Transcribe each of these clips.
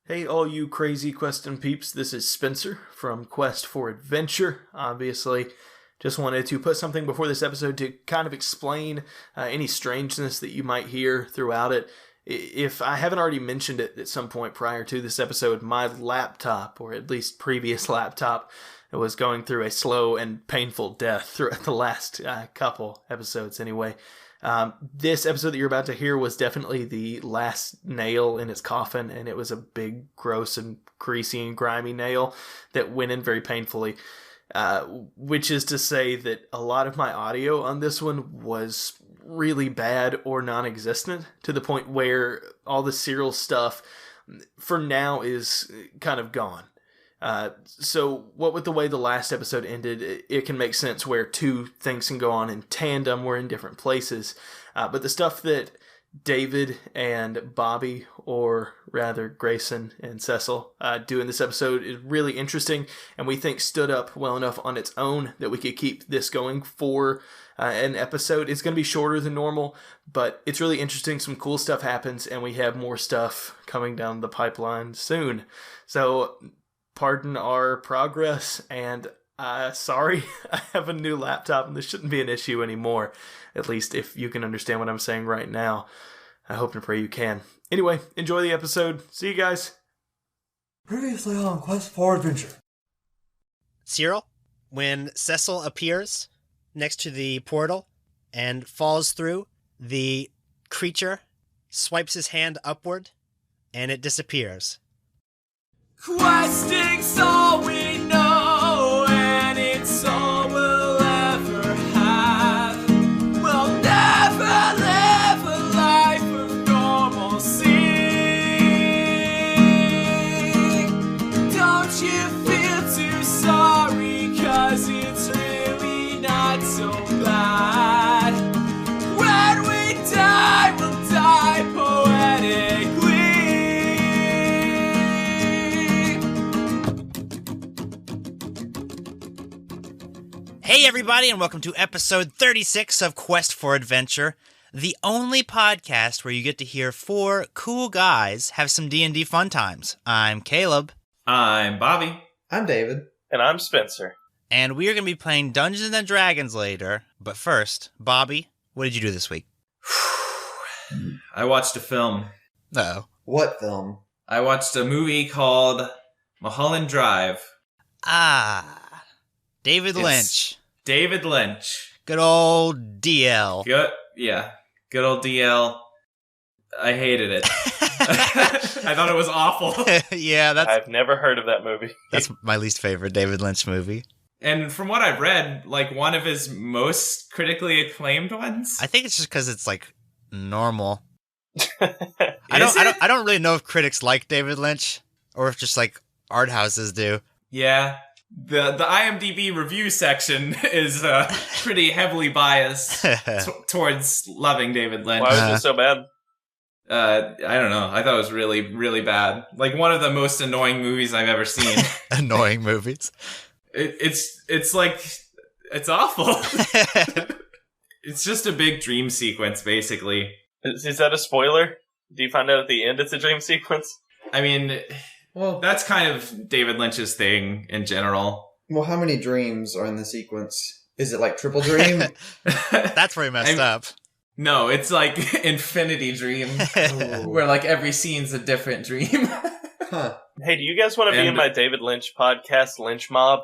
Hey, all you crazy Questin' peeps, this is Spencer from Quest for Adventure. Obviously, just wanted to put something before this episode to kind of explain any strangeness that you might hear throughout it. If I haven't already mentioned it at some point prior to this episode, my laptop, or at least previous laptop, was going through a slow and painful death throughout the last couple episodes anyway. This episode that you're about to hear was definitely the last nail in its coffin, and it was a big, gross, and greasy and grimy nail that went in very painfully. Which is to say that a lot of my audio on this one was really bad or non-existent, to the point where all the Searil stuff, for now, is kind of gone. So what with the way the last episode ended, it can make sense where two things can go on in tandem. We're in different places. But the stuff that David and Bowie, or rather Grayson and Cecil, do in this episode is really interesting, and we think stood up well enough on its own that we could keep this going for an episode. It's going to be shorter than normal, but it's really interesting. Some cool stuff happens, and we have more stuff coming down the pipeline soon. So pardon our progress, and sorry, I have a new laptop, and this shouldn't be an issue anymore, at least if you can understand what I'm saying right now. I hope and pray you can. Anyway, enjoy the episode. See you guys. Previously on Quest for Adventure. Searil, when Cecil appears next to the portal and falls through, the creature swipes his hand upward, and it disappears. Questing's all we know, and it's all we'll ever have. We'll never live a life of normalcy. Don't you feel too sorry, 'cause it's really not so bad. When we die, we'll die poetically. Hey everybody, and welcome to episode 36 of Quest for Adventure, the only podcast where you get to hear four cool guys have some D&D fun times. I'm Caleb. I'm Bowie. I'm David. And I'm Spencer. And we are going to be playing Dungeons & Dragons later. But first, Bobby, what did you do this week? I watched a film. Uh-oh. What film? I watched a movie called Mulholland Drive. Ah, David Lynch. David Lynch. Good old DL. Good old DL. I hated it. I thought it was awful. Yeah, I've never heard of that movie. that's my least favorite David Lynch movie. And from what I've read, like one of his most critically acclaimed ones. I think it's just because it's like normal. I I don't really know if critics like David Lynch or if just like art houses do. Yeah. The IMDb review section is pretty heavily biased towards loving David Lynch. Why was it so bad? I don't know. I thought it was really, really bad. Like one of the most annoying movies I've ever seen. Annoying movies. It's like, it's awful. It's just a big dream sequence, basically. Is that a spoiler? Do you find out at the end it's a dream sequence? I mean, well, that's kind of David Lynch's thing in general. Well, how many dreams are in the sequence? Is it like triple dream? That's where he messed up. No, it's like Infinity Dream, where like every scene's a different dream. Huh. Hey, do you guys want to be in my David Lynch podcast, Lynch Mob?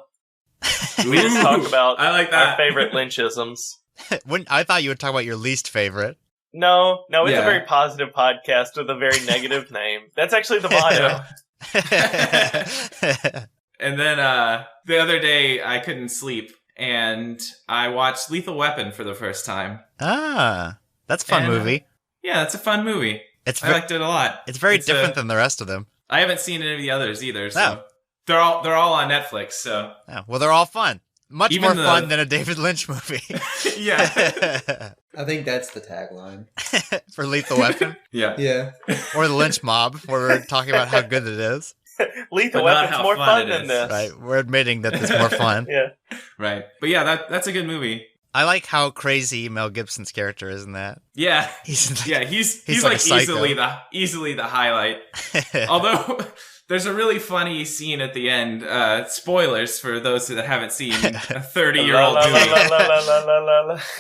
We just talk about I like that. our favorite Lynchisms. I thought you would talk about your least favorite. No, it's Yeah. a very positive podcast with a very negative name. That's actually the motto. And then the other day, I couldn't sleep, and I watched Lethal Weapon for the first time. Ah, that's a fun And, movie. Yeah, it's a fun movie. I liked it a lot. It's very different than the rest of them. I haven't seen any of the others either, so Oh. they're all on Netflix. So Oh, well, they're all fun. Much Even more fun than a David Lynch movie. yeah, I think that's the tagline. For Lethal Weapon. yeah. Yeah. Or the Lynch Mob, where we're talking about how good it is. Lethal But not Weapon's how more fun fun it than is. this. Right, we're admitting that it's more fun. Yeah. Right. But yeah, that's a good movie. I like how crazy Mel Gibson's character is in that. Yeah. He's He's like like a psycho. easily the highlight. Although there's a really funny scene at the end. Spoilers for those that haven't seen a 30-year-old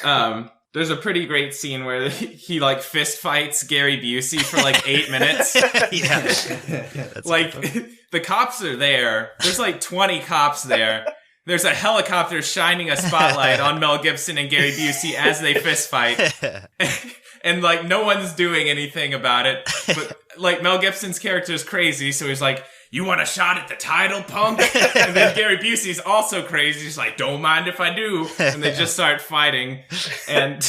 movie. There's a pretty great scene where he like fist fights Gary Busey for like 8 minutes. Yeah. That's Like funny. the cops are there. There's like 20 cops there. There's a helicopter shining a spotlight on Mel Gibson and Gary Busey as they fist fight. And like no one's doing anything about it. But like Mel Gibson's character is crazy, so he's like, "You want a shot at the title, punk?" And then Gary Busey's also crazy. He's like, "Don't mind if I do." And they just start fighting. And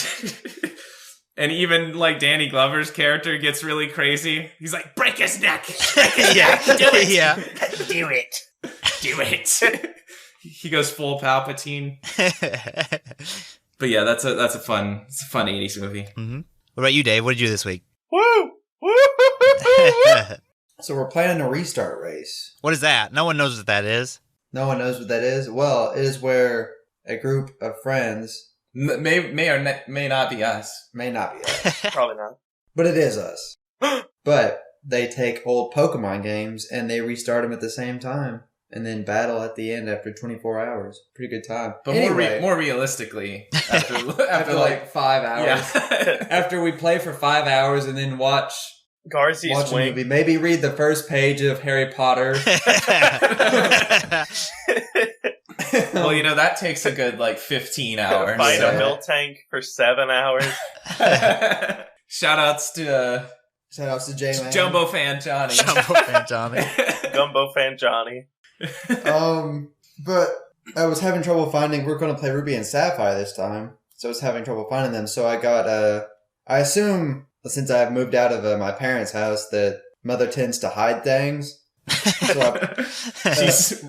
even like Danny Glover's character gets really crazy. He's like, "Break his neck. Break his neck. Do it. Yeah. Do it. Do it." He goes full Palpatine. But yeah, it's a fun 80s movie. Mm-hmm. What about you, Dave? What did you do this week? Woo! So we're planning a restart race. What is that? No one knows what that is. No one knows what that is. Well, it is where a group of friends May or may not be us. may not be us, Probably not. but it is us. But they take old Pokemon games and they restart them at the same time, and then battle at the end after 24 hours. Pretty good time. But anyway, more realistically, after after like 5 hours, yeah. after we play for 5 hours and then watch Garcia's a wing. movie, maybe read the first page of Harry Potter. Well, that takes a good like 15 hours. Fight so- a miltank for 7 hours. Shoutouts to Shout outs to J-Man. Jumbo fan Johnny. Jumbo fan Johnny. Gumbo fan Johnny. But I was having trouble finding. We're going to play Ruby and Sapphire this time, so I was having trouble finding them. So I got. I assume since I've moved out of my parents' house that Mother tends to hide things. So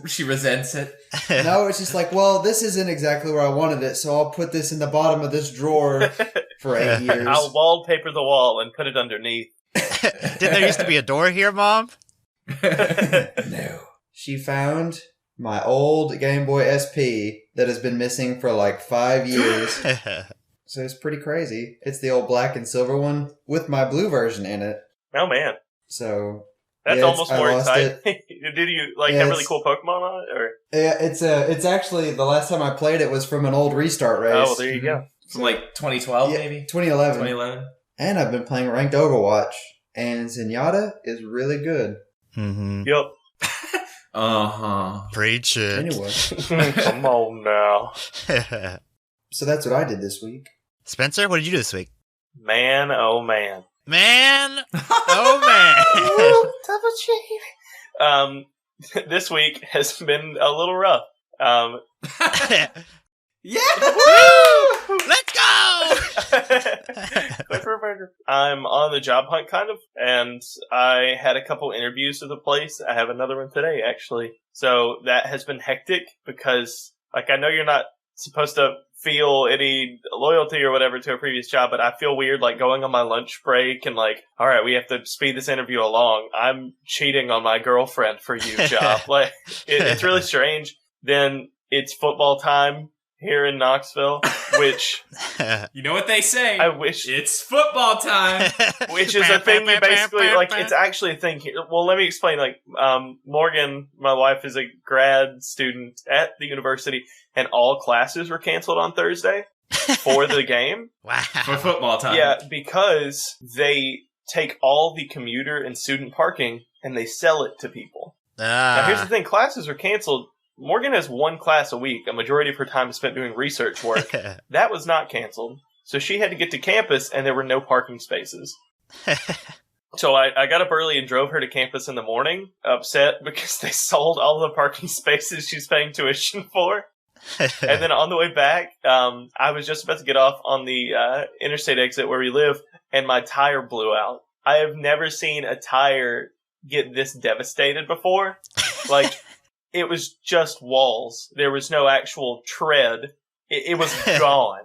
she resents it. no, it's just like, well, this isn't exactly where I wanted it, so I'll put this in the bottom of this drawer for 8 years. I'll wallpaper the wall and put it underneath. Didn't there used to be a door here, Mom? No. She found my old Game Boy SP that has been missing for like 5 years. So it's pretty crazy. It's the old black and silver one with my blue version in it. Oh man, So that's yeah, almost I more lost exciting. Did you Yeah, have really it's- cool Pokemon on it? Or yeah, it's actually the last time I played it was from an old restart race. oh, well, there you go. From like 2012, Yeah, maybe 2011. 2011. And I've been playing ranked Overwatch, and Zenyatta is really good. Mm-hmm. Yep. Preach it. Anyway, Come on now, so that's what I did this week. Spencer, what did you do this week? man. Oh man. Man! Oh, Double cheap. This week has been a little rough. man! Yeah. Woo! Let's go! I'm on the job hunt, kind of, and I had a couple interviews with a place. I have another one today, actually. So that has been hectic because, like, I know you're not supposed to feel any loyalty or whatever to a previous job, but I feel weird, like, going on my lunch break and, like, all right, we have to speed this interview along. I'm cheating on my girlfriend for you, job. Like, it's really strange. Then it's football time here in Knoxville, which You know what they say? I wish It's football time. which is a thing you basically, like, it's actually a thing here. Well, let me explain. Like, Morgan, my wife, is a grad student at the university, and all classes were canceled on Thursday for the game. Wow. For football time. Yeah, because they take all the commuter and student parking and they sell it to people. Now, here's the thing. Classes are canceled. Morgan has one class a week. A majority of her time is spent doing research work. That was not canceled. So she had to get to campus, and there were no parking spaces. So I got up early and drove her to campus in the morning, upset because they sold all the parking spaces she's paying tuition for. And then on the way back, I was just about to get off on the interstate exit where we live, and my tire blew out. I have never seen a tire get this devastated before. Like, it was just walls. There was no actual tread. It was gone.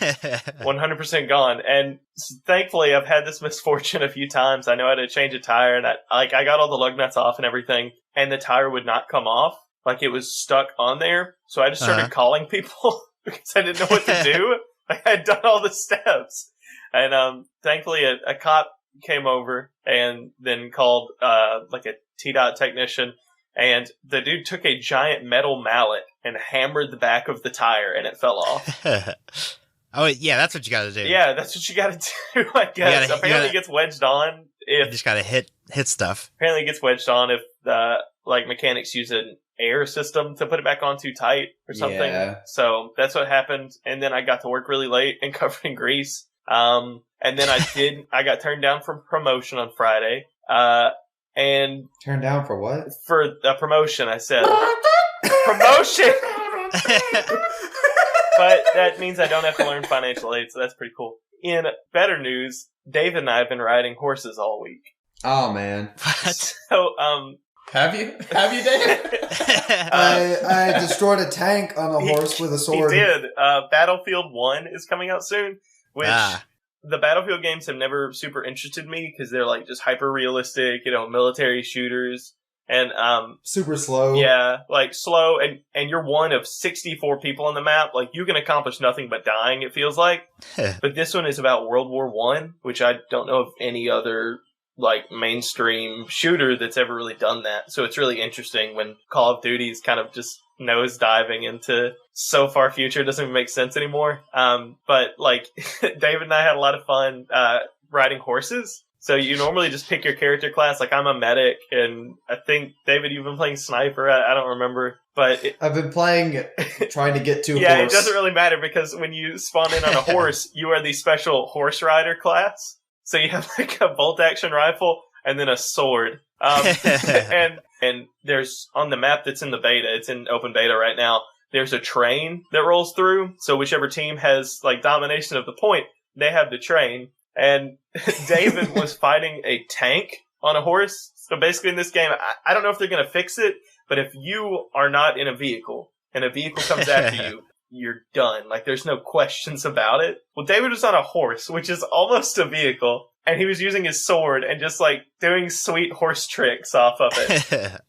100% gone. And thankfully, I've had this misfortune a few times. I know how to change a tire, and I got all the lug nuts off and everything, and the tire would not come off. Like, it was stuck on there. So I just started calling people because I didn't know what to do. I had done all the steps. And thankfully a cop came over and then called like a T-Dot technician. And the dude took a giant metal mallet and hammered the back of the tire, and it fell off. Oh, yeah, that's what you gotta do. Yeah, that's what you gotta do, I guess. Apparently it gets wedged on if... You just gotta hit stuff. Apparently it gets wedged on if, like, mechanics use an air system to put it back on too tight or something. Yeah. So that's what happened. And then I got to work really late and covered in grease. And then I got turned down from promotion on Friday. And turned down for what? For a promotion, I said. Promotion! But that means I don't have to learn financial aid, so that's pretty cool. In better news, David and I have been riding horses all week. Oh, man. What? So, Have you, David? I destroyed a tank on a horse with a sword. He did. Battlefield 1 is coming out soon, which... The Battlefield games have never super interested me because they're like just hyper realistic, military shooters and super slow. Yeah, like slow, and you're one of 64 people on the map. Like you can accomplish nothing but dying, it feels like. But this one is about World War I, which I don't know of any other like mainstream shooter that's ever really done that. So it's really interesting when Call of Duty is kind of just nose diving into so far future, it doesn't even make sense anymore. But like David and I had a lot of fun riding horses. So you normally just pick your character class. Like I'm a medic, and I think David, you've been playing sniper. I don't remember, but I've been playing, trying to get to a yeah, horse. It doesn't really matter because when you spawn in on a horse, you are the special horse rider class. So you have like a bolt action rifle and then a sword. And there's on the map that's in the beta, it's in open beta right now, there's a train that rolls through. So whichever team has like domination of the point, they have the train. And David was fighting a tank on a horse. So basically in this game, I don't know if they're going to fix it, but if you are not in a vehicle and a vehicle comes after you, you're done. Like there's no questions about it. Well, David was on a horse, which is almost a vehicle. And he was using his sword and just like doing sweet horse tricks off of it.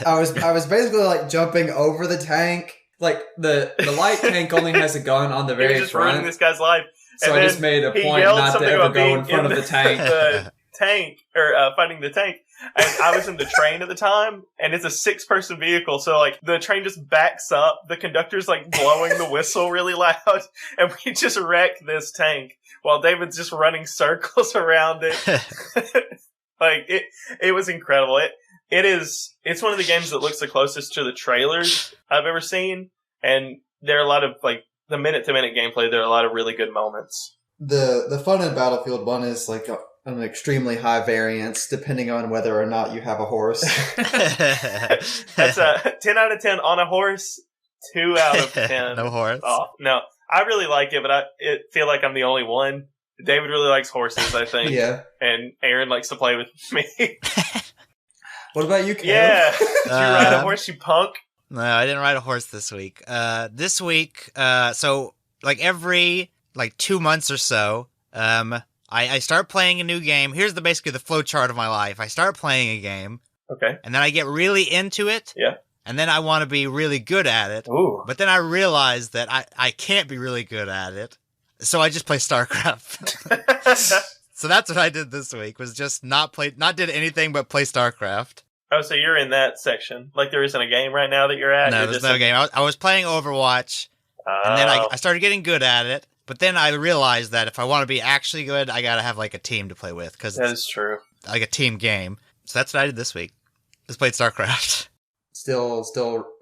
I was basically like jumping over the tank. Like the light tank only has a gun on the very just front. ruining this guy's life. So I just made a point not to ever go in front of the tank. The tank or fighting the tank. And I was in the train at the time, and it's a 6-person vehicle, so like the train just backs up. The conductor's like blowing the whistle really loud, and we just wreck this tank while David's just running circles around it. Like it was incredible. It's one of the games that looks the closest to the trailers I've ever seen, and there are a lot of like the minute-to-minute gameplay. There are a lot of really good moments. The fun in Battlefield 1 is like an extremely high variance depending on whether or not you have a horse. That's a 10 out of 10 on a horse, 2 out of 10. No horse. Oh, no. I really like it, but I feel like I'm the only one. David really likes horses, I think. Yeah. And Aaron likes to play with me. What about you, Cam? Yeah. Did you ride a horse, you punk? No, I didn't ride a horse this week. This week, so like every 2 months or so, I start playing a new game. Here's basically the flow chart of my life. I start playing a game. Okay. And then I get really into it. Yeah. And then I want to be really good at it. Ooh. But then I realize that I can't be really good at it. So I just play StarCraft. So that's what I did this week, was just not did anything but play StarCraft. Oh, so you're in that section. Like there isn't a game right now that you're at? No, there's no game. I was playing Overwatch, and then I started getting good at it. But then I realized that if I want to be actually good, I gotta have like a team to play with, because that is true. Like a team game. So that's what I did this week. Just played StarCraft. Still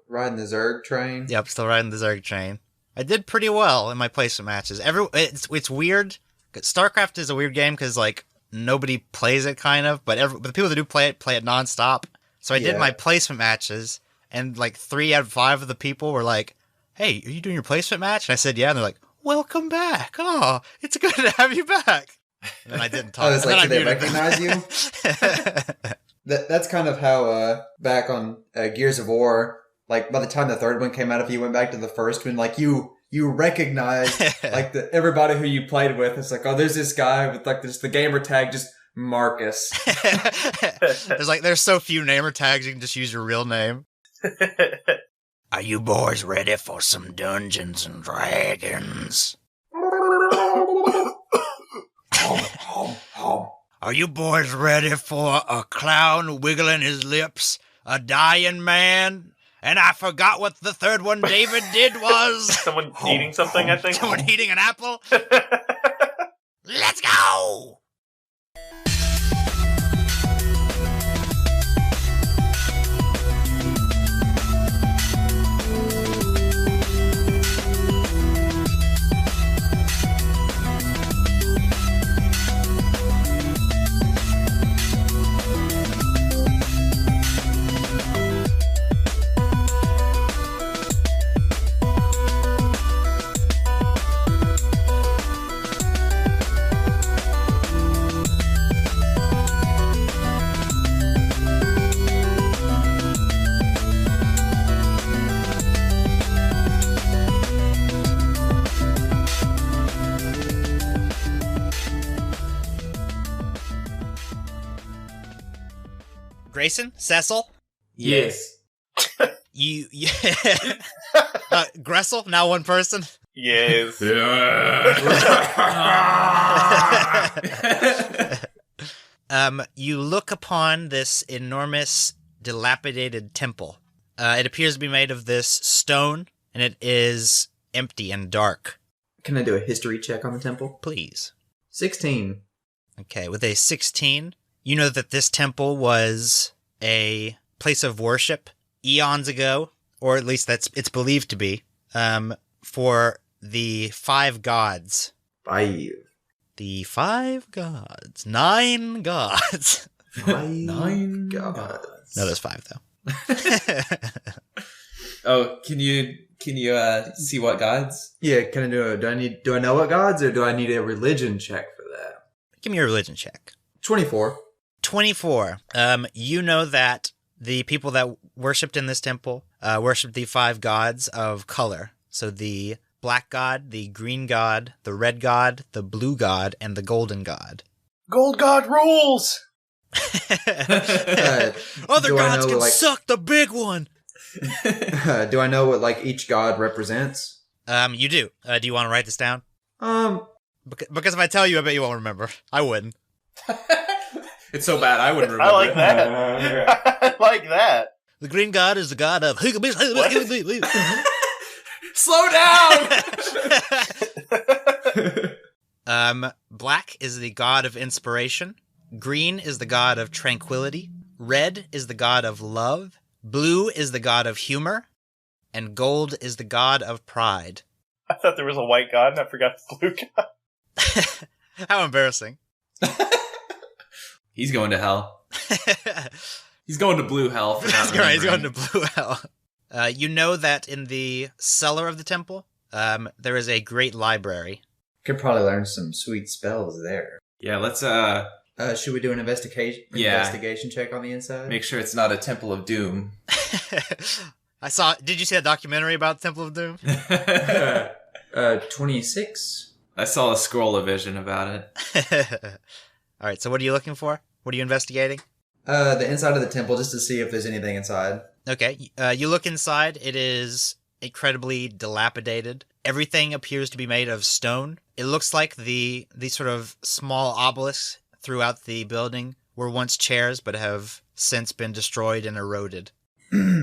riding the Zerg train? Yep, still riding the Zerg train. I did pretty well in my placement matches. It's weird. StarCraft is a weird game because like nobody plays it, kind of, but the people that do play it nonstop. So I did my placement matches, and like 3 out of 5 of the people were like, "Hey, are you doing your placement match?" And I said, "Yeah." And they're like, "Welcome back. Oh, it's good to have you back." And then I didn't talk. I was like, do they recognize you? That's kind of how back on Gears of War, like by the time the third one came out, if you went back to the first one, like you recognize like everybody who you played with. It's like, oh, there's this guy with like the gamer tag, just Marcus. There's so few namer tags, you can just use your real name. Are you boys ready for some Dungeons and Dragons? Are you boys ready for a clown wiggling his lips, a dying man, and I forgot what the third one David did was? Someone eating something, I think. Someone eating an apple? Let's go! Grayson? Cecil? Yes. You Gressel, now one person? Yes. You look upon this enormous, dilapidated temple. It appears to be made of this stone, and it is empty and dark. Can I do a history check on the temple? Please. 16. Okay, with a 16, you know that this temple was a place of worship eons ago, or at least it's believed to be, for the 5 gods. 5. The 5 gods. 9 gods. 9 gods. No, there's 5 though. Oh, can you see what gods? Yeah, can I do I know what gods, or do I need a religion check for that? Give me a religion check. 24. 24. You know that the people that worshipped in this temple worshipped the 5 gods of color. So the black god, the green god, the red god, the blue god, and the golden god. Gold God rules! Other gods can suck the big one! Do I know what each god represents? You do. Do you want to write this down? Because if I tell you, I bet you won't remember. I wouldn't. It's so bad, I wouldn't remember. I like that. I like that. The green god is the god of... Slow down! Black is the god of inspiration. Green is the god of tranquility. Red is the god of love. Blue is the god of humor. And gold is the god of pride. I thought there was a white god and I forgot the blue god. How embarrassing. He's going to hell. He's going to blue hell. For That's right, he's going to blue hell. You know that in the cellar of the temple, there is a great library. Could probably learn some sweet spells there. Yeah, let's should we do an investigation check on the inside? make sure it's not a Temple of Doom. Did you see that documentary about Temple of Doom? 26. I saw a scroll of vision about it. Alright, so what are you looking for? What are you investigating? The inside of the temple, just to see if there's anything inside. Okay, you look inside. It is incredibly dilapidated. Everything appears to be made of stone. It looks like the sort of small obelisks throughout the building were once chairs, but have since been destroyed and eroded.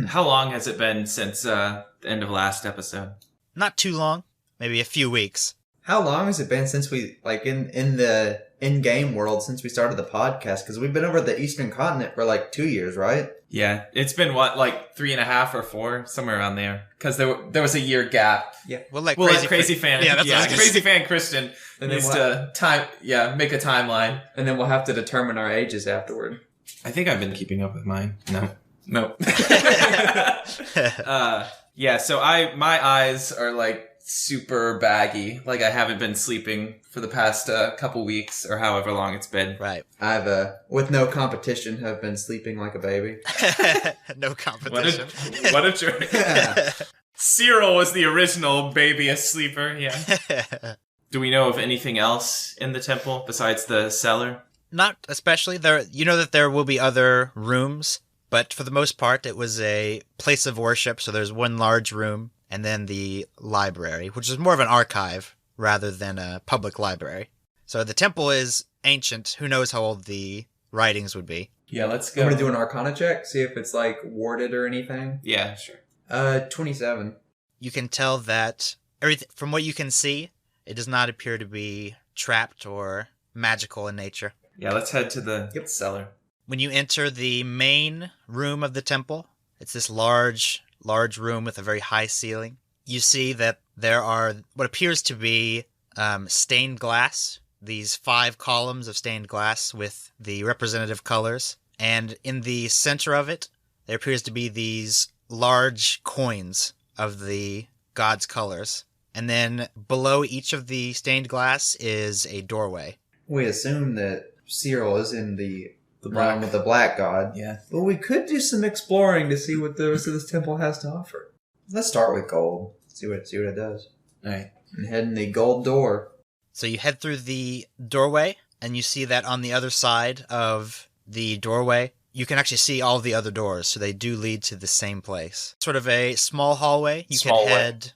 How long has it been since the end of last episode? Not too long. Maybe a few weeks. How long has it been since we, in the in-game world, since we started the podcast? Because we've been over the Eastern Continent for 2 years, right? Yeah, it's been 3.5 or 4, somewhere around there. Because there was a year gap. Yeah. Well, Crazy Fan. Yeah, that's what Crazy Fan Christian needs to make a timeline. And then we'll have to determine our ages afterward. I think I've been keeping up with mine. No. Yeah, so my eyes are super baggy. I haven't been sleeping for the past couple weeks or however long it's been. Right. I've, with no competition, have been sleeping like a baby. No competition. What a jerk. Searil was the original babyest sleeper, yeah. Do we know of anything else in the temple besides the cellar? Not especially. You know that there will be other rooms But for the most part, it was a place of worship. So there's one large room and then the library, which is more of an archive rather than a public library. So the temple is ancient. Who knows how old the writings would be? Yeah, let's I'm go. going to do an Arcana check, see if it's like warded or anything. Yeah, sure. 27. You can tell that everything, from what you can see, it does not appear to be trapped or magical in nature. Yeah, let's head to the cellar. When you enter the main room of the temple, it's this large room with a very high ceiling. You see that there are what appears to be stained glass, these 5 columns of stained glass with the representative colors. And in the center of it, there appears to be these large coins of the god's colors. And then below each of the stained glass is a doorway. We assume that Searil is in the black. realm with the black god. Yeah. But we could do some exploring to see what the rest of this temple has to offer. Let's start with gold. See what it does. All right. And head in the gold door. So you head through the doorway, and you see that on the other side of the doorway, you can actually see all the other doors, so they do lead to the same place. Sort of a small hallway. You can head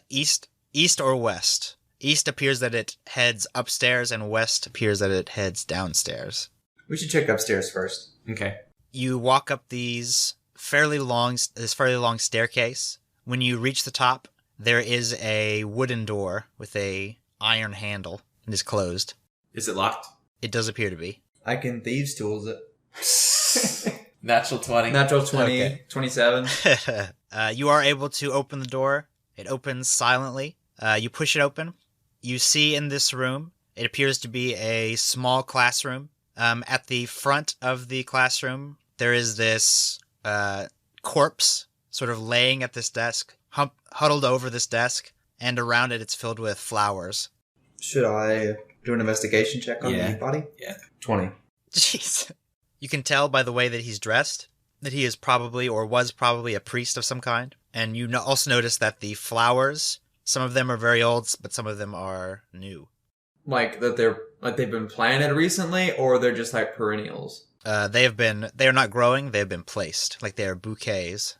east or west. East appears that it heads upstairs, and west appears that it heads downstairs. We should check upstairs first. Okay. You walk up this fairly long staircase. When you reach the top, there is a wooden door with a iron handle. It is closed. Is it locked? It does appear to be. I can thieves tools it. Natural 20. Natural 20, Okay. 27. You are able to open the door. It opens silently. You push it open. You see in this room, it appears to be a small classroom. At the front of the classroom, there is this corpse sort of laying at this desk, huddled over this desk, and around it it's filled with flowers. Should I do an investigation check on the body? Yeah. 20. Jeez. You can tell by the way that he's dressed that he is probably or was probably a priest of some kind. And you also notice that the flowers, some of them are very old, but some of them are new. Like that they've been planted recently, or they're just like perennials? They are not growing, they have been placed. Like they are bouquets.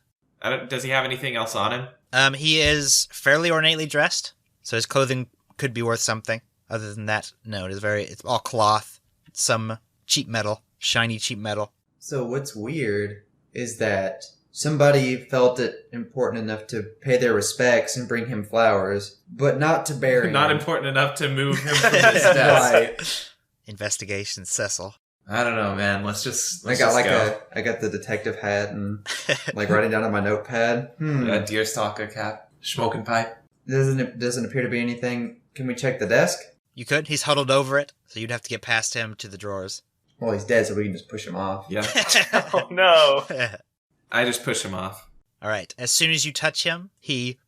Does he have anything else on him? He is fairly ornately dressed, so his clothing could be worth something. Other than that, no, it's all cloth, some cheap metal, shiny cheap metal. So what's weird is that somebody felt it important enough to pay their respects and bring him flowers, but not to bury him. Not important enough to move him from his desk. Right. Investigation, Cecil. I don't know, man. Let's I got the detective hat and like writing down on my notepad. A deerstalker cap, smoking pipe. Doesn't appear to be anything. Can we check the desk? You could. He's huddled over it, so you'd have to get past him to the drawers. Well, he's dead, so we can just push him off. Yeah. Oh no. I just push him off. All right. As soon as you touch him, he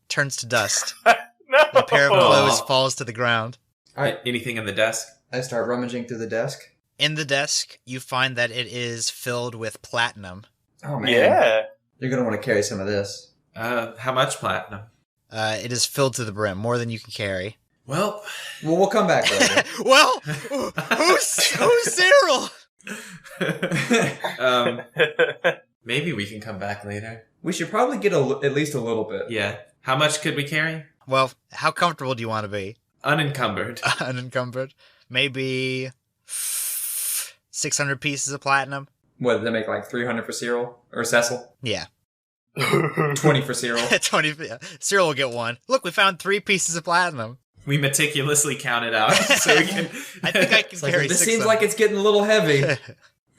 turns to dust. No. A pair of clothes falls to the ground. All right. Anything in the desk? I start rummaging through the desk. In the desk, you find that it is filled with platinum. Oh man. Yeah. You're gonna want to carry some of this. How much platinum? It is filled to the brim, more than you can carry. Well, We'll come back later. Well, who's Searil? maybe we can come back later. We should probably get at least a little bit. Yeah. How much could we carry? Well, how comfortable do you want to be? Unencumbered. Unencumbered. Maybe 600 pieces of platinum. What, did they make like 300 for Searil? Or Cecil? Yeah. 20 for Searil. 20. Searil will get one. Look, we found 3 pieces of platinum. We meticulously count it out so we can. I think I can carry This 6 seems of like it's getting a little heavy.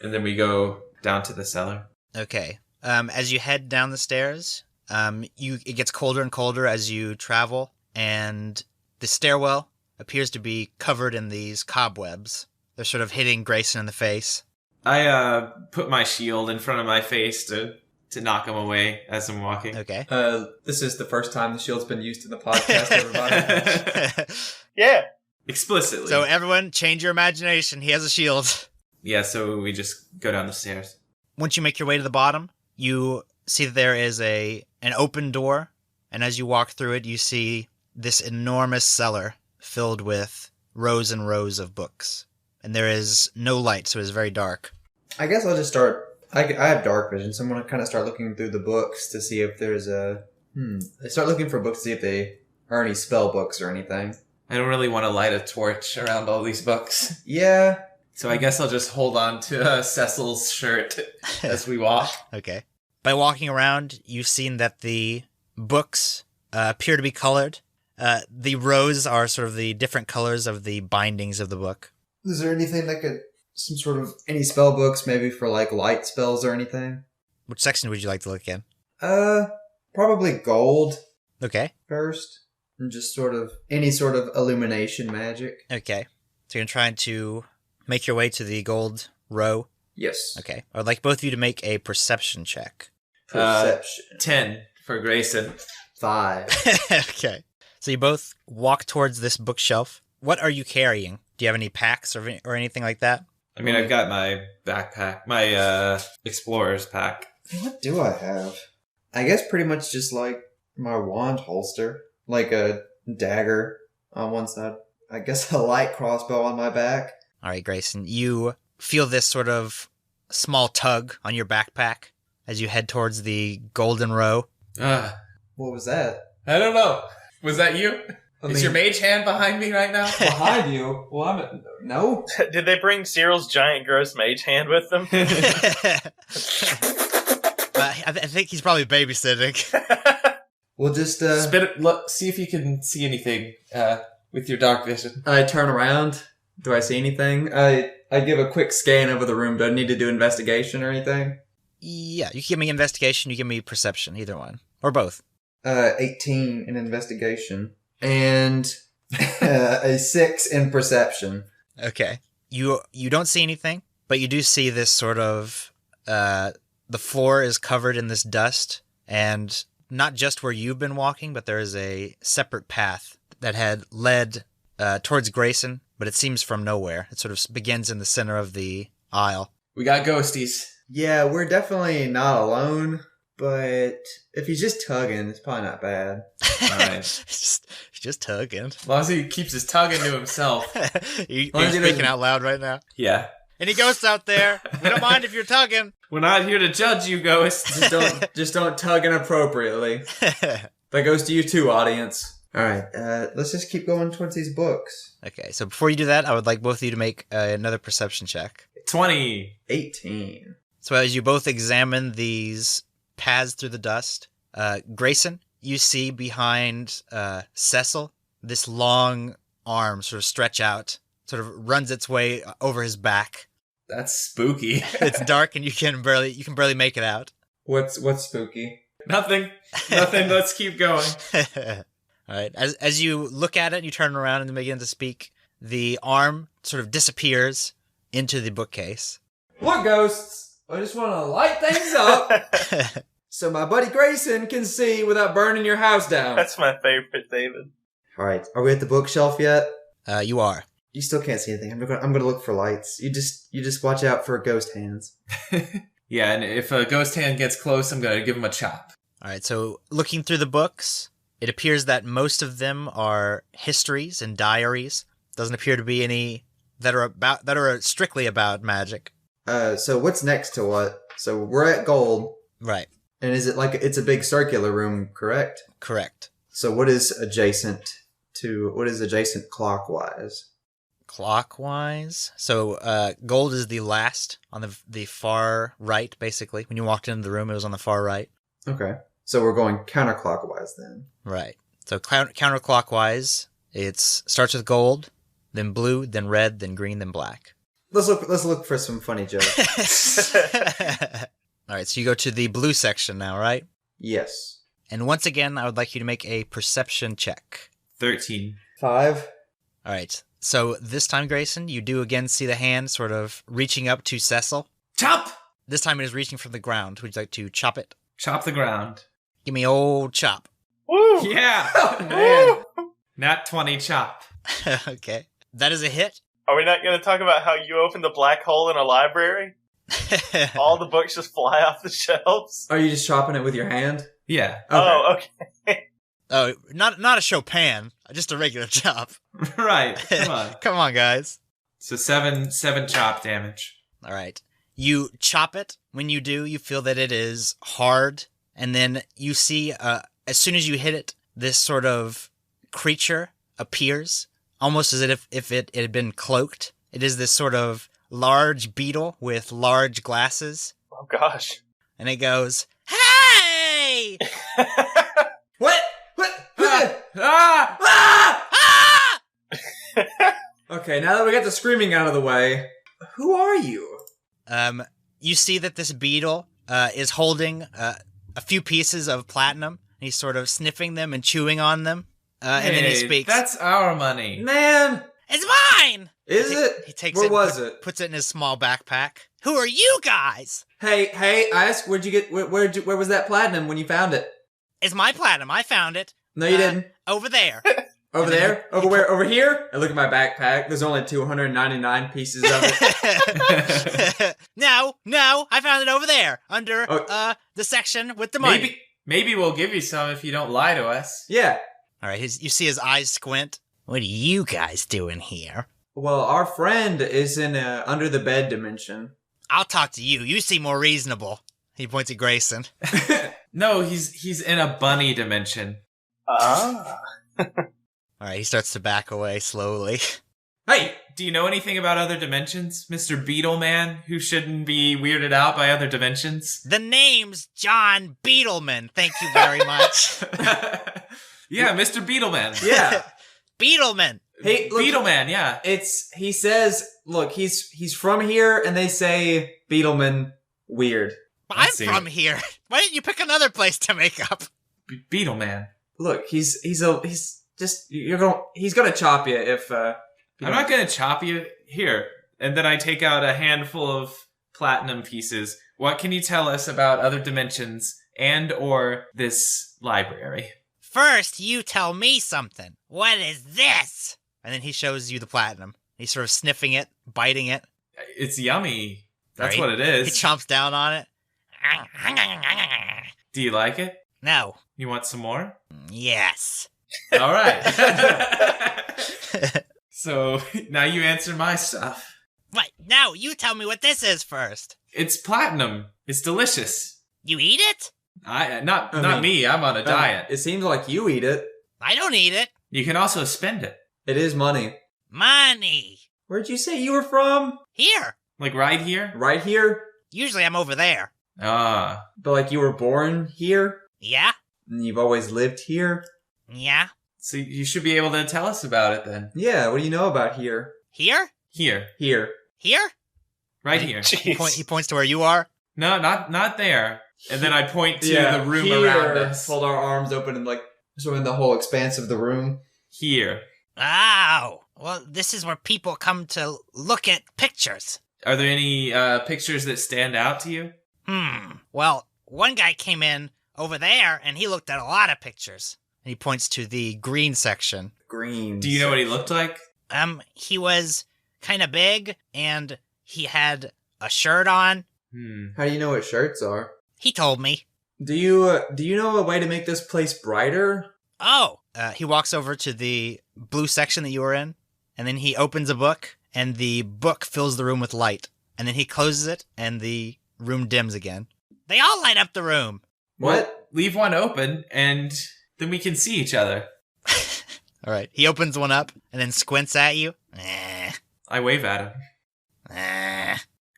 And then we go down to the cellar. Okay. As you head down the stairs, it gets colder and colder as you travel, and the stairwell appears to be covered in these cobwebs. They're sort of hitting Grayson in the face. I put my shield in front of my face to knock him away as I'm walking. Okay. This is the first time the shield's been used in the podcast, everybody. Yeah. Explicitly. So everyone, change your imagination. He has a shield. Yeah, so we just go down the stairs. Once you make your way to the bottom, you see that there is an open door, and as you walk through it, you see this enormous cellar filled with rows and rows of books. And there is no light, so it is very dark. I guess I'll just start I have dark vision, so I'm going to kind of start looking through the books to see if there's I start looking for books to see if they are any spell books or anything. I don't really want to light a torch around all these books. Yeah. So I guess I'll just hold on to Cecil's shirt as we walk. Okay. By walking around, you've seen that the books appear to be colored. The rows are sort of the different colors of the bindings of the book. Is there anything that could... some sort of... any spell books, maybe for, like, light spells or anything? Which section would you like to look in? Probably gold Okay. first. And just sort of... any sort of illumination magic. Okay. So you're trying to make your way to the gold row? Yes. Okay. I would like both of you to make a perception check. Perception. 10 for Grayson. 5. Okay. So you both walk towards this bookshelf. What are you carrying? Do you have any packs or anything like that? I mean, I've got my backpack, my explorer's pack. What do I have? I guess pretty much just like my wand holster. Like a dagger on one side. I guess a light crossbow on my back. All right, Grayson. You feel this sort of small tug on your backpack as you head towards the golden row. What was that? I don't know. Was that you? Is your mage hand behind me right now? Behind you? Well, no. Did they bring Cyril's giant gross mage hand with them? I think he's probably babysitting. We'll just Spit it, look, see if you can see anything with your dark vision. I turn around. Do I see anything? I give a quick scan over the room. Do I need to do investigation or anything? Yeah, you can give me investigation, you give me perception, either one. Or both. 18 in investigation. And a 6 in perception. Okay. You don't see anything, but you do see this sort of... the floor is covered in this dust, and not just where you've been walking, but there is a separate path that had led towards Grayson, but it seems from nowhere. It sort of begins in the center of the aisle. We got ghosties. Yeah, we're definitely not alone, but if he's just tugging, it's probably not bad. Alright. just tugging. As long as he keeps his tugging to himself. You're speaking out loud right now. Yeah. Any ghosts out there? We don't mind if you're tugging. We're not here to judge you, ghosts. Just don't tug inappropriately. That goes to you too, audience. Alright, let's just keep going towards these books. Okay, so before you do that, I would like both of you to make another perception check. 20. 18. So as you both examine these paths through the dust, Grayson, you see behind Cecil, this long arm sort of stretch out, sort of runs its way over his back. That's spooky. It's dark and you can barely make it out. What's spooky? Nothing. Let's keep going. All right. As you look at it, you turn around and begin to speak. The arm sort of disappears into the bookcase. Look, ghosts! I just want to light things up so my buddy Grayson can see without burning your house down. That's my favorite, David. All right, are we at the bookshelf yet? You are. You still can't see anything. I'm gonna look for lights. You just watch out for ghost hands. Yeah, and if a ghost hand gets close, I'm gonna give him a chop. All right. So looking through the books, it appears that most of them are histories and diaries. Doesn't appear to be any that are strictly about magic. So what's next to what? So we're at gold. Right. And is it like it's a big circular room, correct? Correct. So what is adjacent clockwise? Clockwise. So gold is the last on the far right, basically. When you walked into the room, it was on the far right. Okay. So we're going counterclockwise then. Right. So counterclockwise, it starts with gold, then blue, then red, then green, then black. Let's look for some funny jokes. All right, so you go to the blue section now, right? Yes. And once again, I would like you to make a perception check. 13. 5. All right. So this time, Grayson, you do again see the hand sort of reaching up to Cecil. Chop! This time it is reaching from the ground. Would you like to chop it? Chop the ground. Give me old chop. Woo! Yeah! Man. Nat 20 chop. Okay. That is a hit. Are we not going to talk about how you opened the black hole in a library? All the books just fly off the shelves? Are you just chopping it with your hand? Yeah. Okay. Oh, okay. Oh, not a Chopin, just a regular chop. Right. Come on. Come on, guys. So seven chop damage. All right. You chop it. When you do, you feel that it is hard. And then you see, as soon as you hit it, this sort of creature appears, almost as if it had been cloaked. It is this sort of large beetle with large glasses. Oh, gosh. And it goes, "Hey!" What? Ah! Ah! Okay, now that we got the screaming out of the way, who are you? You see that this beetle is holding a few pieces of platinum. And he's sort of sniffing them and chewing on them. And then he speaks. That's our money. Man, "It's mine!" is it? He takes Where it, was it? Puts it in his small backpack. "Who are you guys?" Hey, I asked, where'd you get? Where was that platinum when you found it? "It's my platinum. I found it." No, you didn't. Over there. Over there? Over where? Over here? I look at my backpack. There's only 299 pieces of it. No, I found it over there, under the section with the money. Maybe we'll give you some if you don't lie to us. Yeah. All right, you see his eyes squint. "What are you guys doing here?" Well, our friend is in a under the bed dimension. "I'll talk to you. You seem more reasonable." He points at Grayson. No, he's in a bunny dimension. Ah. All right, he starts to back away slowly. Hey, do you know anything about other dimensions, Mr. Beetleman, who shouldn't be weirded out by other dimensions? The name's John Beetleman. Thank you very much. Yeah, Mr. Beetleman. Yeah. Beetleman. Hey, look, Beetleman, yeah. he says, look, he's from here, and they say Beetleman weird. I'm from here. Why didn't you pick another place to make up? Beetleman. Look, he's gonna chop you if. I'm not gonna chop you. Here. And then I take out a handful of platinum pieces. What can you tell us about other dimensions and or this library? First, you tell me something. What is this? And then he shows you the platinum. He's sort of sniffing it, biting it. It's yummy. That's Right. what it is. He chomps down on it. Do you like it? No. You want some more? Yes. All right. So now you answer my stuff. What? No, you tell me what this is first. It's platinum. It's delicious. You eat it? Not me. I'm on a diet. It seems like you eat it. I don't eat it. You can also spend it. It is money. Money. Where'd you say you were from? Here. Like right here? Right here? Usually I'm over there. Ah. But like you were born here? Yeah? And you've always lived here? Yeah? So you should be able to tell us about it then. Yeah, what do you know about here? Here? Here. Here. Here? Right here. He Jeez. points to where you are. No, not there. And then I point to the room here. around us. Hold our arms open and like sort of in the whole expanse of the room. Here. Oh. Well, this is where people come to look at pictures. Are there any pictures that stand out to you? Well, one guy came in over there and he looked at a lot of pictures. And he points to the green section. Green. Do you know what he looked like? He was kind of big and he had a shirt on. How do you know what shirts are? He told me. Do you know a way to make this place brighter? Oh. He walks over to the blue section that you were in, and then he opens a book, and the book fills the room with light. And then he closes it, and the room dims again. They all light up the room. What? Well, leave one open, and then we can see each other. All right. He opens one up, and then squints at you. I wave at him.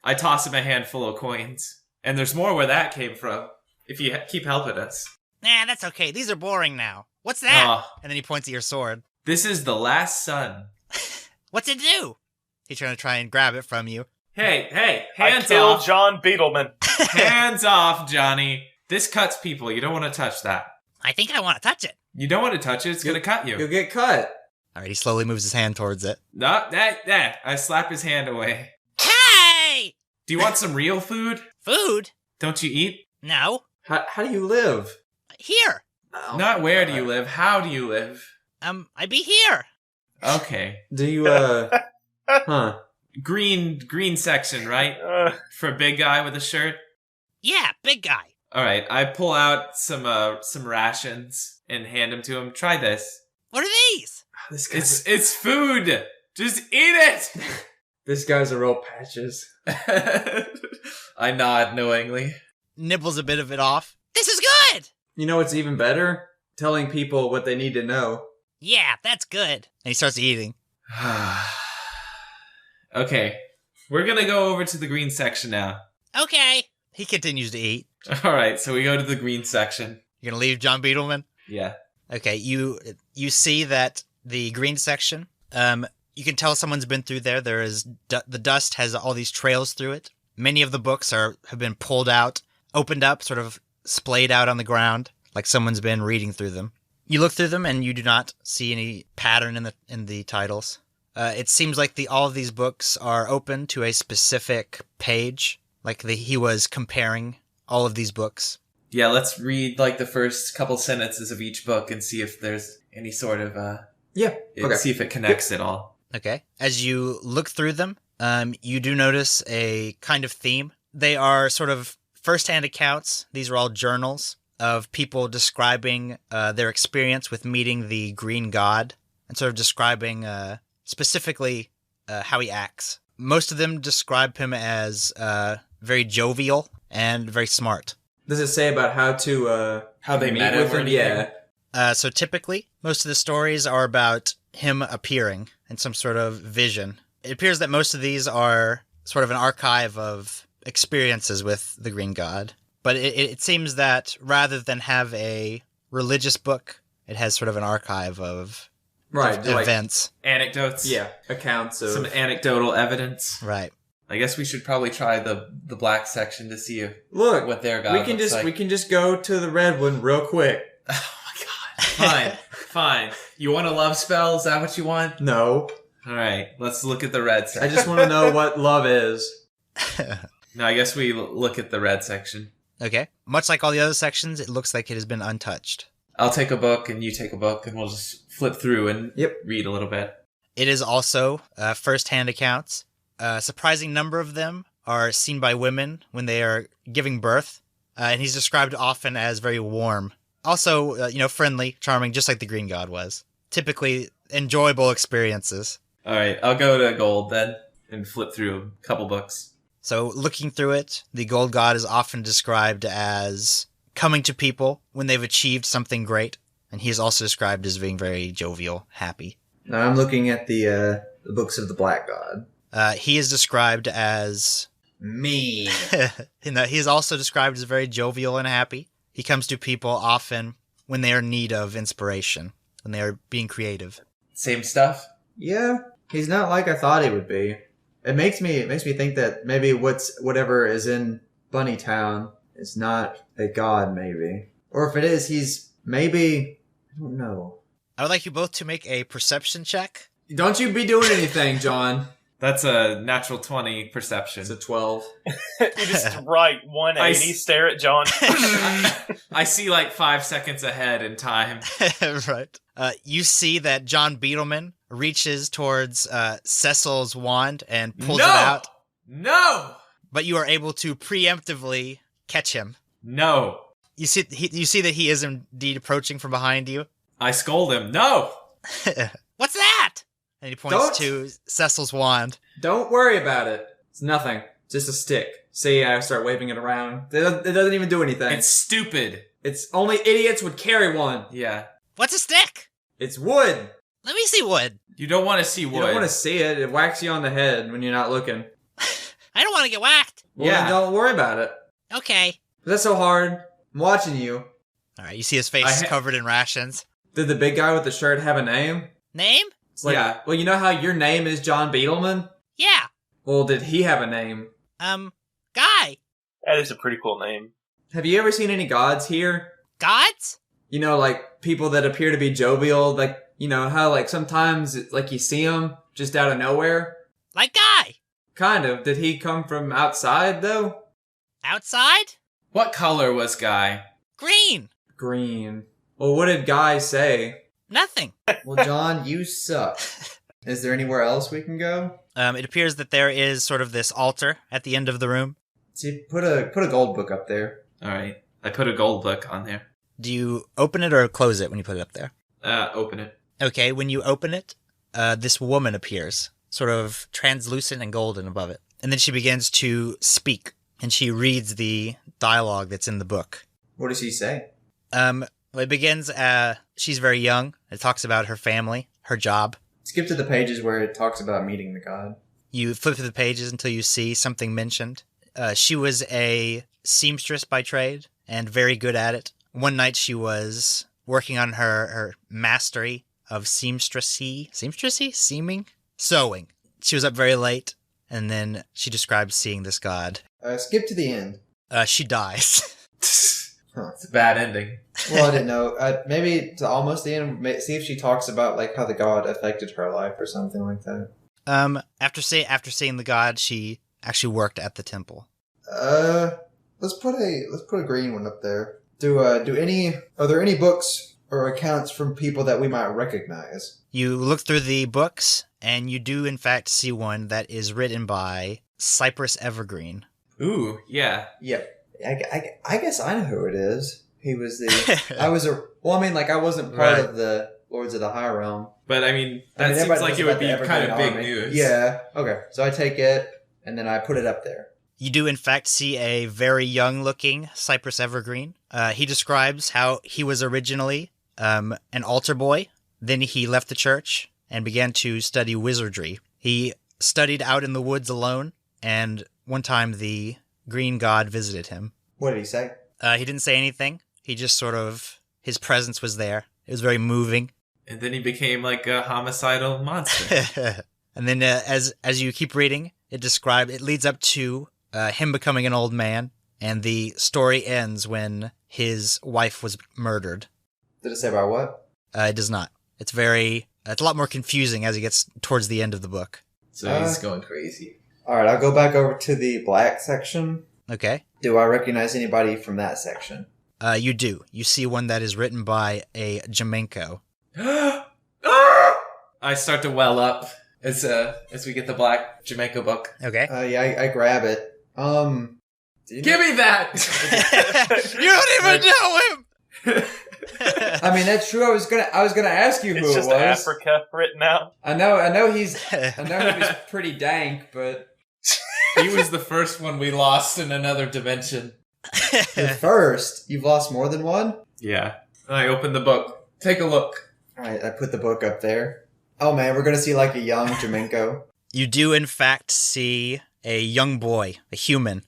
I toss him a handful of coins. And there's more where that came from, if you keep helping us. Nah, that's okay. These are boring now. What's that? Aw. And then he points at your sword. This is the last sun. What's it do? He's trying to try and grab it from you. Hey, I hands killed off. John Beetleman. Hands off, Johnny. This cuts people. You don't want to touch that. I think I want to touch it. You don't want to touch it. It's going to cut you. You'll get cut. All right, he slowly moves his hand towards it. No, that. I slap his hand away. Hey! Do you want some real food? Food? Don't you eat? No. How do you live? Here. Oh, Not where do you live. How do you live? I be here. Okay. Do you, huh? Green section, right? For a big guy with a shirt? Yeah, big guy. All right. I pull out some rations and hand them to him. Try this. What are these? This guy's It's food. Just eat it. This guy's a real Patches. I nod knowingly. Nibbles a bit of it off. This is good! You know what's even better? Telling people what they need to know. Yeah, that's good. And he starts eating. Okay, we're gonna go over to the green section now. Okay. He continues to eat. Alright, so we go to the green section. You're gonna leave John Beetleman? Yeah. Okay, you see that the green section, you can tell someone's been through there. There is the dust has all these trails through it. Many of the books have been pulled out, opened up, sort of splayed out on the ground, like someone's been reading through them. You look through them and you do not see any pattern in the titles. It seems like all of these books are open to a specific page, like he was comparing all of these books. Yeah, let's read like the first couple sentences of each book and see if there's any sort of see if it connects at all. Okay. As you look through them, you do notice a kind of theme. They are sort of first-hand accounts. These are all journals of people describing their experience with meeting the Green God and sort of describing specifically how he acts. Most of them describe him as very jovial and very smart. Does it say about how they meet met with with him? him? Yeah. So typically, most of the stories are about him appearing in some sort of vision. It appears that most of these are sort of an archive of experiences with the Green God. But it seems that rather than have a religious book, it has sort of an archive of events. Anecdotes. Yeah. Accounts of... Some anecdotal evidence. Right. I guess we should probably try the black section to see what their God looks like. We can just go to the red one real quick. Oh my god. Fine. You want a love spell? Is that what you want? No. Alright, let's look at the red section. I just want to know what love is. No, I guess we look at the red section. Okay. Much like all the other sections, it looks like it has been untouched. I'll take a book and you take a book and we'll just flip through and read a little bit. It is also first-hand accounts. A surprising number of them are seen by women when they are giving birth, and he's described often as very warm. Also, friendly, charming, just like the Green God was. Typically, enjoyable experiences. Alright, I'll go to gold then and flip through a couple books. So, looking through it, the Gold God is often described as coming to people when they've achieved something great, and he is also described as being very jovial, happy. Now I'm looking at the books of the Black God. He is described as... mean. He is also described as very jovial and happy. He comes to people often when they are in need of inspiration, when they are being creative. Same stuff? Yeah, he's not like I thought he would be. It makes me think that maybe whatever is in Bunnytown is not a god, maybe. Or if it is, he's maybe... I don't know. I would like you both to make a perception check. Don't you be doing anything, John. That's a natural 20 perception. It's a 12. You just write 180, stare at John. I see like 5 seconds ahead in time. Right. You see that John Beetleman reaches towards Cecil's wand and pulls it out. No! But you are able to preemptively catch him. No. You see that he is indeed approaching from behind you. I scold him. No! What's that? And he points to Cecil's wand. Don't worry about it. It's nothing. Just a stick. See, I start waving it around. It doesn't even do anything. It's stupid. It's only idiots would carry one. Yeah. What's a stick? It's wood. Let me see wood. You don't want to see wood. You don't want to see it. It whacks you on the head when you're not looking. I don't want to get whacked. Well, then don't worry about it. Okay. That's so hard. I'm watching you. Alright, you see his face covered in rations. Did the big guy with the shirt have a name? Name? It's like, yeah. Well, you know how your name is John Beetleman? Yeah. Well, did he have a name? Guy. That is a pretty cool name. Have you ever seen any gods here? Gods? You know, like, people that appear to be jovial, like, you know, how, like, sometimes, like, you see them just out of nowhere? Like Guy. Kind of. Did he come from outside, though? Outside? What color was Guy? Green. Green. Well, what did Guy say? Nothing. Well, John, you suck. Is there anywhere else we can go? It appears that there is sort of this altar at the end of the room. See, put a gold book up there. Alright. I put a gold book on there. Do you open it or close it when you put it up there? Open it. Okay, when you open it, this woman appears. sort of translucent and golden above it. And then she begins to speak, and she reads the dialogue that's in the book. What does he say? Well, it begins, she's very young. It talks about her family, her job. Skip to the pages where it talks about meeting the god. You flip through the pages until you see something mentioned. She was a seamstress by trade and very good at it. One night she was working on her mastery of seaming. She was up very late, and then she describes seeing this god. Skip to the end. She dies. It's a bad ending. Well, I didn't know. Maybe to almost the end, see if she talks about like how the god affected her life or something like that. After seeing the god, she actually worked at the temple. Let's put a green one up there. Are there any books or accounts from people that we might recognize? You look through the books, and you do in fact see one that is written by Cypress Evergreen. Ooh, yeah. Yep. I guess I know who it is. He was I wasn't part of the Lords of the High Realm. But I mean, that seems like it would be kind of big news. Yeah. Okay. So I take it, and then I put it up there. You do in fact see a very young-looking Cypress Evergreen. He describes how he was originally an altar boy. Then he left the church and began to study wizardry. He studied out in the woods alone, and one time the green god visited him. What did he say? He didn't say anything. He just sort of, his presence was there. It was very moving. And then he became like a homicidal monster. And then as you keep reading, it leads up to him becoming an old man, and the story ends when his wife was murdered. Did it say about what? It does not. It's a lot more confusing as he gets towards the end of the book. So he's going crazy. Alright, I'll go back over to the black section. Okay. Do I recognize anybody from that section? You do. You see one that is written by a Jamenko. I start to well up as we get the black Jamaica book. Okay. I grab it. Give me that! You don't even know him! I mean, that's true. I was gonna ask you who it's it just was. Africa written out. I know he was pretty dank, but He was the first one we lost in another dimension. the first. You've lost more than one? Yeah. I opened the book. Take a look. Alright, I put the book up there. Oh man, we're gonna see like a young Jamenko. You do in fact see a young boy, a human.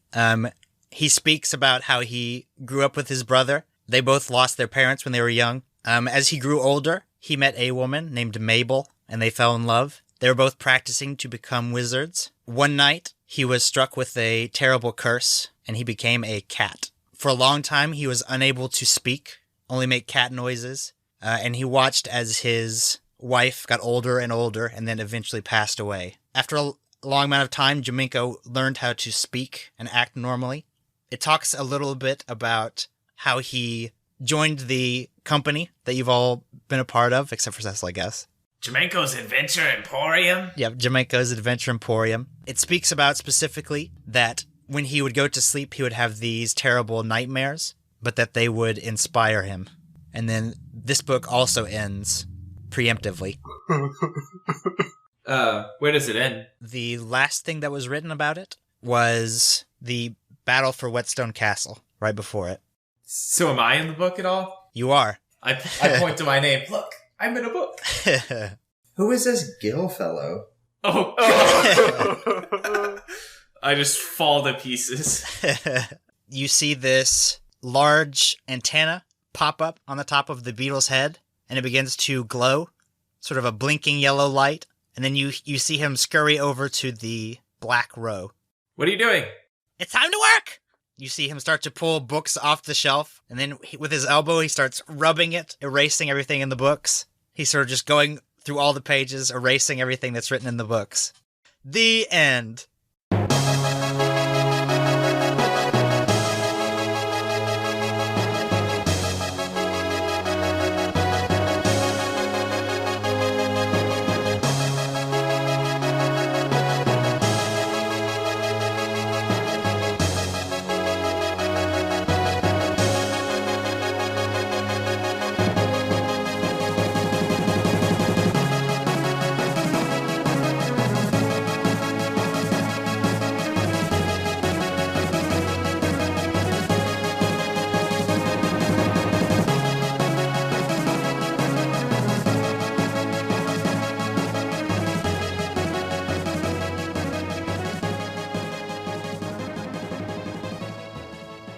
He speaks about how he grew up with his brother. They both lost their parents when they were young. As he grew older, he met a woman named Mabel, and they fell in love. They were both practicing to become wizards. One night, he was struck with a terrible curse, and he became a cat. For a long time, he was unable to speak, only make cat noises, and he watched as his wife got older and older, and then eventually passed away. After a long amount of time, Jamenko learned how to speak and act normally. It talks a little bit about how he joined the company that you've all been a part of, except for Cecil, I guess. Jamenko's Adventure Emporium? Yeah, Jamenko's Adventure Emporium. It speaks about specifically that when he would go to sleep, he would have these terrible nightmares, but that they would inspire him. And then this book also ends preemptively. Where does it end? The last thing that was written about it was the battle for Whetstone Castle, right before it. So am I in the book at all? You are. I point to my name. Look, I'm in a book. Who is this Gil fellow? Oh, God. I just fall to pieces. You see this large antenna pop up on the top of the beetle's head, and it begins to glow, sort of a blinking yellow light, and then you see him scurry over to the black row. What are you doing? It's time to work! You see him start to pull books off the shelf, and then with his elbow, he starts rubbing it, erasing everything in the books. He's sort of just going through all the pages, erasing everything that's written in the books. The end.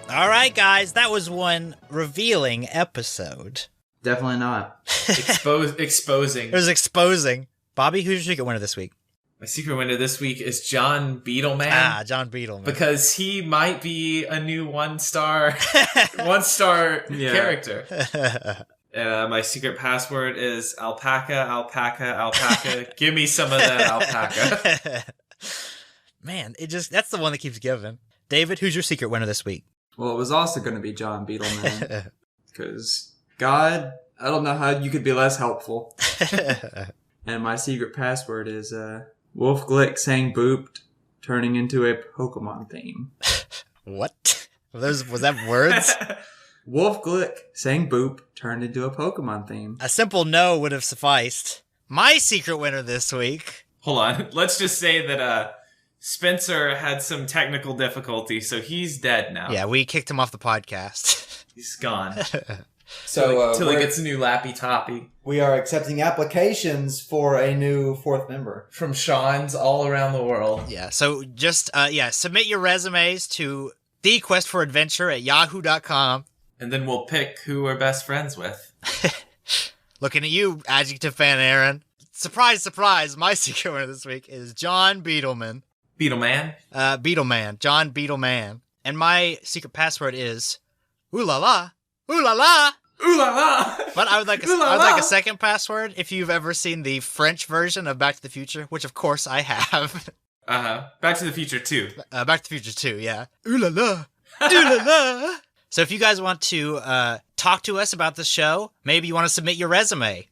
All right, guys, that was one revealing episode. Definitely not. Exposing. It was exposing. Bobby, who's your secret winner this week? My secret winner this week is John Beetleman. John Beetleman. Because he might be a new one-star character. My secret password is alpaca. Give me some of that alpaca. Man, that's the one that keeps giving. David, who's your secret winner this week? Well, it was also going to be John Beetleman. Because God, I don't know how you could be less helpful. And my secret password is Wolf Glick sang booped, turning into a Pokemon theme. What? Was that words? Wolf Glick sang boop, turned into a Pokemon theme. A simple no would have sufficed. My secret winner this week. Hold on. Let's just say that Spencer had some technical difficulty, so he's dead now. Yeah, we kicked him off the podcast. He's gone. So Till he gets a new Lappy Toppy. we are accepting applications for a new fourth member. From Sean's all around the world. Yeah, so just, submit your resumes to thequestforadventure@yahoo.com. And then we'll pick who we're best friends with. Looking at you, adjective fan Aaron. Surprise, surprise, my secret winner this week is John Beetleman. Beetleman? Beetleman. John Beetleman. And my secret password is ooh la la, ooh la la. Ooh la la! But I would like a second password if you've ever seen the French version of Back to the Future, which of course I have. Back to the Future 2. Back to the Future 2, yeah. Ooh la la, ooh la la. So if you guys want to talk to us about the show, maybe you want to submit your resume,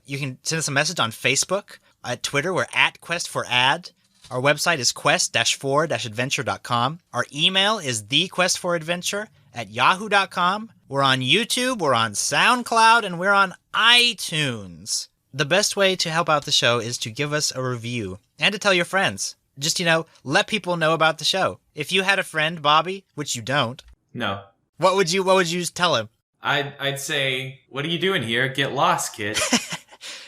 you can send us a message on Facebook. At Twitter, we're at Quest4Ad. Our website is quest-4-adventure.com. Our email is thequest4adventure@yahoo.com. We're on YouTube, we're on SoundCloud, and we're on iTunes. The best way to help out the show is to give us a review and to tell your friends. Just, let people know about the show. If you had a friend, Bobby, which you don't. No. What would you tell him? I'd say, what are you doing here? Get lost, kid.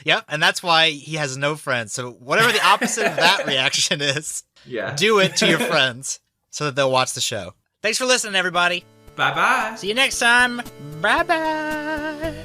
Yep, and that's why he has no friends. So whatever the opposite of that reaction is, do it to your friends so that they'll watch the show. Thanks for listening, everybody. Bye-bye. See you next time. Bye-bye.